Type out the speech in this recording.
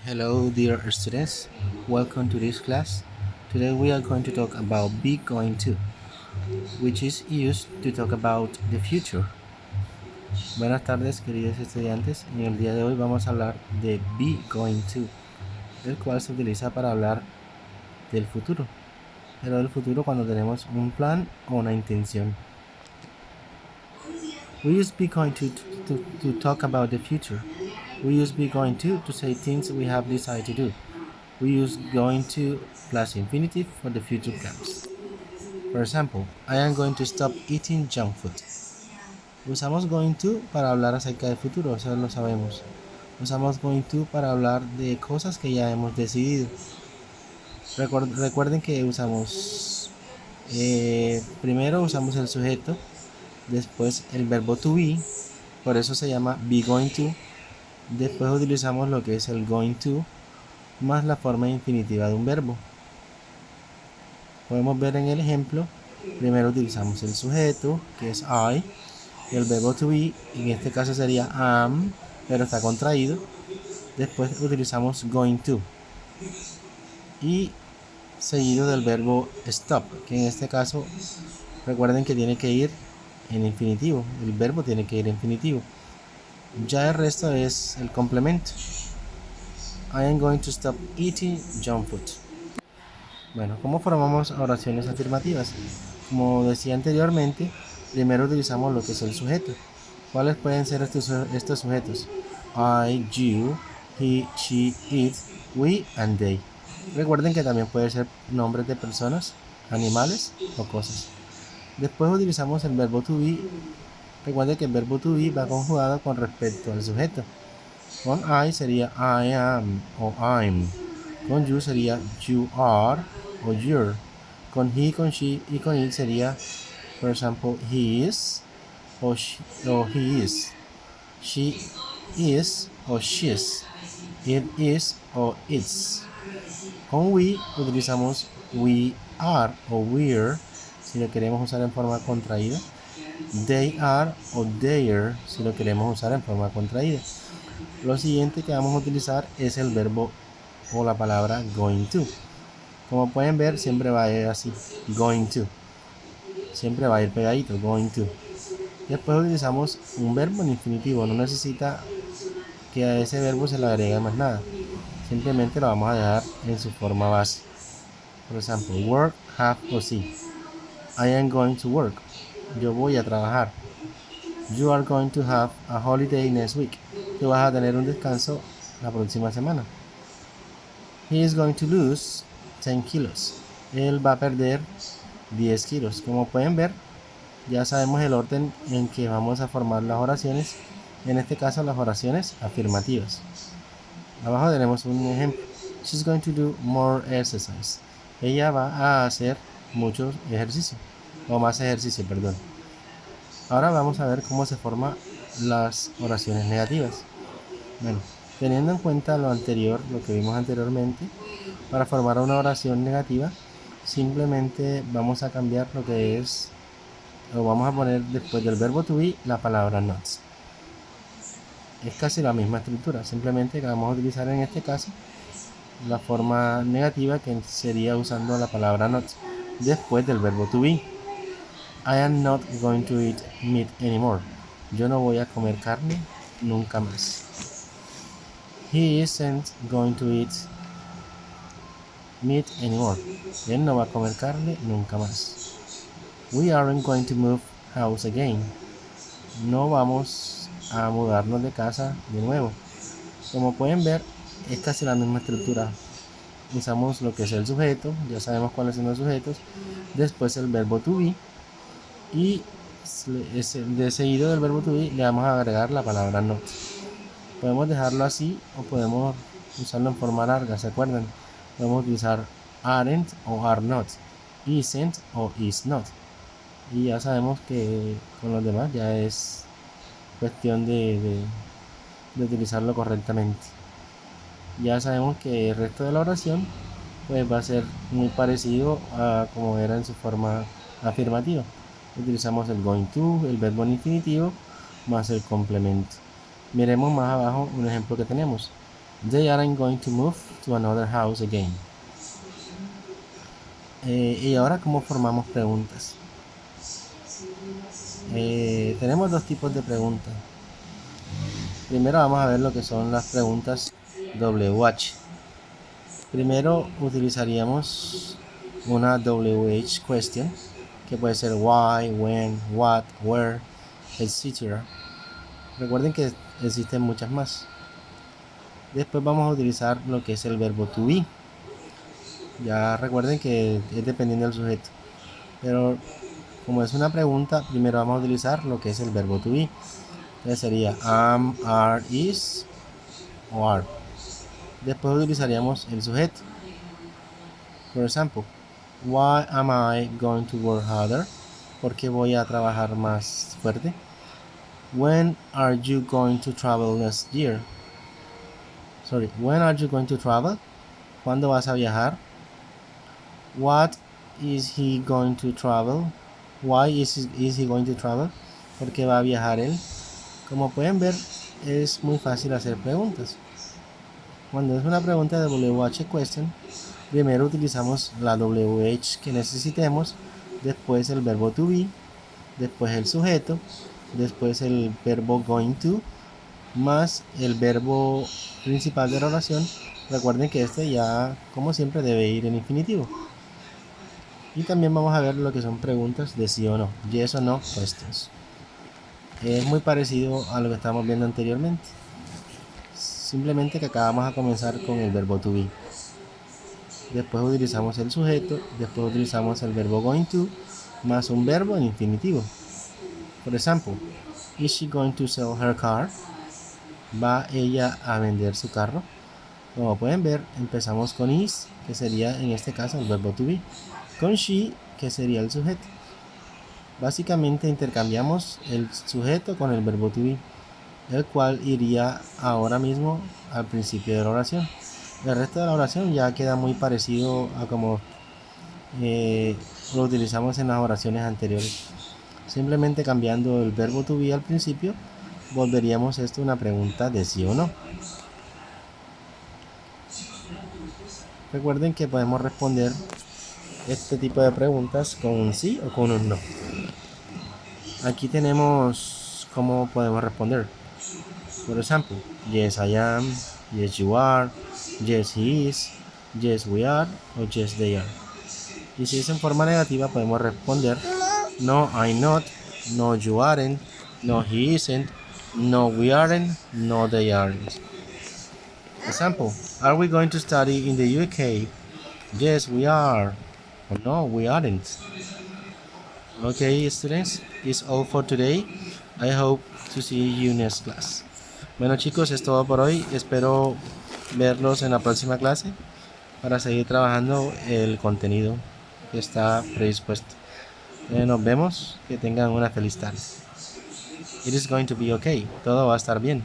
Hello, dear students. Welcome to this class. Today we are going to talk about be going to, which is used to talk about the future. Buenas tardes, queridos estudiantes. En el día de hoy vamos a hablar de be going to, el cual se utiliza para hablar del futuro, pero del futuro cuando tenemos un plan o una intención. We use be going to talk about the future. We use be going to say things we have decided to do. We use going to plus infinitive for the future plans. For example, I am going to stop eating junk food. Usamos going to para hablar acerca del futuro, eso lo sabemos. Usamos going to para hablar de cosas que ya hemos decidido. Recuerden que usamos primero usamos el sujeto, después el verbo to be, por eso se llama be going to. Después utilizamos lo que es el going to más la forma infinitiva de un verbo. Podemos ver en el ejemplo, primero utilizamos el sujeto, que es I, y el verbo to be, en este caso sería am, pero está contraído. Después utilizamos going to, y seguido del verbo stop, que en este caso, recuerden que tiene que ir en infinitivo, el verbo tiene que ir en infinitivo. Ya el resto es el complemento. I am going to stop eating junk food. Bueno, ¿cómo formamos oraciones afirmativas? Como decía anteriormente, primero utilizamos lo que es el sujeto. ¿Cuáles pueden ser estos sujetos? I, you, he, she, it, we, and they. Recuerden que también puede ser nombres de personas, animales o cosas. Después utilizamos el verbo to be. Recuerden que el verbo to be va conjugado con respecto al sujeto. Con I sería I am o I'm. Con you sería you are o you're. Con he, con she y con it sería, por ejemplo, he is o he is. She is o she's. It is o it's. Con we utilizamos we are o we're si lo queremos usar en forma contraída. They are o they're si lo queremos usar en forma contraída. Lo siguiente que vamos a utilizar es el verbo o la palabra going to. Como pueden ver, siempre va a ir así, going to. Siempre va a ir pegadito, going to. Después utilizamos un verbo en infinitivo, no necesita que a ese verbo se le agregue más nada. Simplemente lo vamos a dejar en su forma base. Por ejemplo, work, have o see. I am going to work. Yo voy a trabajar. You are going to have a holiday next week. Tú vas a tener un descanso la próxima semana. He is going to lose 10 kilos. Él va a perder 10 kilos. Como pueden ver, ya sabemos el orden en que vamos a formar las oraciones. En este caso, las oraciones afirmativas. Abajo tenemos un ejemplo. She's going to do more exercise. Ella va a hacer mucho ejercicio. O más ejercicio, perdón. Ahora vamos a ver cómo se forman las oraciones negativas. Bueno, teniendo en cuenta lo anterior, lo que vimos anteriormente, para formar una oración negativa, simplemente vamos a cambiar lo que es, o vamos a poner después del verbo to be la palabra not. Es casi la misma estructura, simplemente que vamos a utilizar en este caso la forma negativa que sería usando la palabra not después del verbo to be. I am not going to eat meat anymore. Yo no voy a comer carne nunca más. He isn't going to eat meat anymore. Él no va a comer carne nunca más. We aren't going to move house again. No vamos a mudarnos de casa de nuevo. Como pueden ver, es casi la misma estructura. Usamos lo que es el sujeto, ya sabemos cuáles son los sujetos. Después el verbo to be. Y de seguido del verbo to be le vamos a agregar la palabra not. Podemos dejarlo así o podemos usarlo en forma larga, ¿se acuerdan? Podemos utilizar aren't o are not, isn't o is not. Y ya sabemos que con los demás ya es cuestión de utilizarlo correctamente. Ya sabemos que el resto de la oración pues va a ser muy parecido a como era en su forma afirmativa. Utilizamos el going to, el verbo en infinitivo, más el complemento. Miremos más abajo un ejemplo que tenemos. They aren't going to move to another house again. Y ahora, ¿cómo formamos preguntas? Tenemos dos tipos de preguntas. Primero vamos a ver lo que son las preguntas WH. Primero utilizaríamos una WH question, que puede ser why, when, what, where, etc. Recuerden que existen muchas más. Después vamos a utilizar lo que es el verbo to be. Ya recuerden que es dependiendo del sujeto. Pero como es una pregunta, primero vamos a utilizar lo que es el verbo to be. Entonces sería am, are, is o are. Después utilizaríamos el sujeto. Por ejemplo, why am I going to work harder? ¿Por qué voy a trabajar más fuerte? When are you going to travel next year? When are you going to travel? ¿Cuándo vas a viajar? What is he going to travel? Why is he going to travel? ¿Por qué va a viajar él? Como pueden ver, es muy fácil hacer preguntas. Cuando es una pregunta de WH question, primero utilizamos la WH que necesitemos, después el verbo to be, después el sujeto, después el verbo going to, más el verbo principal de la oración. Recuerden que este ya, como siempre, debe ir en infinitivo. Y también vamos a ver lo que son preguntas de sí o no, yes o no questions. Es muy parecido a lo que estábamos viendo anteriormente. Simplemente que acá vamos a comenzar con el verbo to be. Después utilizamos el sujeto, después utilizamos el verbo going to, más un verbo en infinitivo. Por ejemplo, is she going to sell her car? ¿Va ella a vender su carro? Como pueden ver, empezamos con is, que sería en este caso el verbo to be, con she, que sería el sujeto. Básicamente intercambiamos el sujeto con el verbo to be, el cual iría ahora mismo al principio de la oración. El resto de la oración ya queda muy parecido a como lo utilizamos en las oraciones anteriores. Simplemente cambiando el verbo to be al principio, volveríamos esto una pregunta de sí o no. Recuerden que podemos responder este tipo de preguntas con un sí o con un no. Aquí tenemos cómo podemos responder. Por ejemplo, yes I am, yes you are, yes he is, yes we are o yes they are. Y si es en forma negativa podemos responder no I'm not, no you aren't, no he isn't, no we aren't, no they aren't. Example, are we going to study in the UK? Yes we are. Or no we aren't. Okay students, it's all for today. I hope to see you next class. Bueno chicos, es todo por hoy. Espero verlos en la próxima clase para seguir trabajando el contenido que está predispuesto. Nos vemos, que tengan una feliz tarde. It is going to be okay, todo va a estar bien.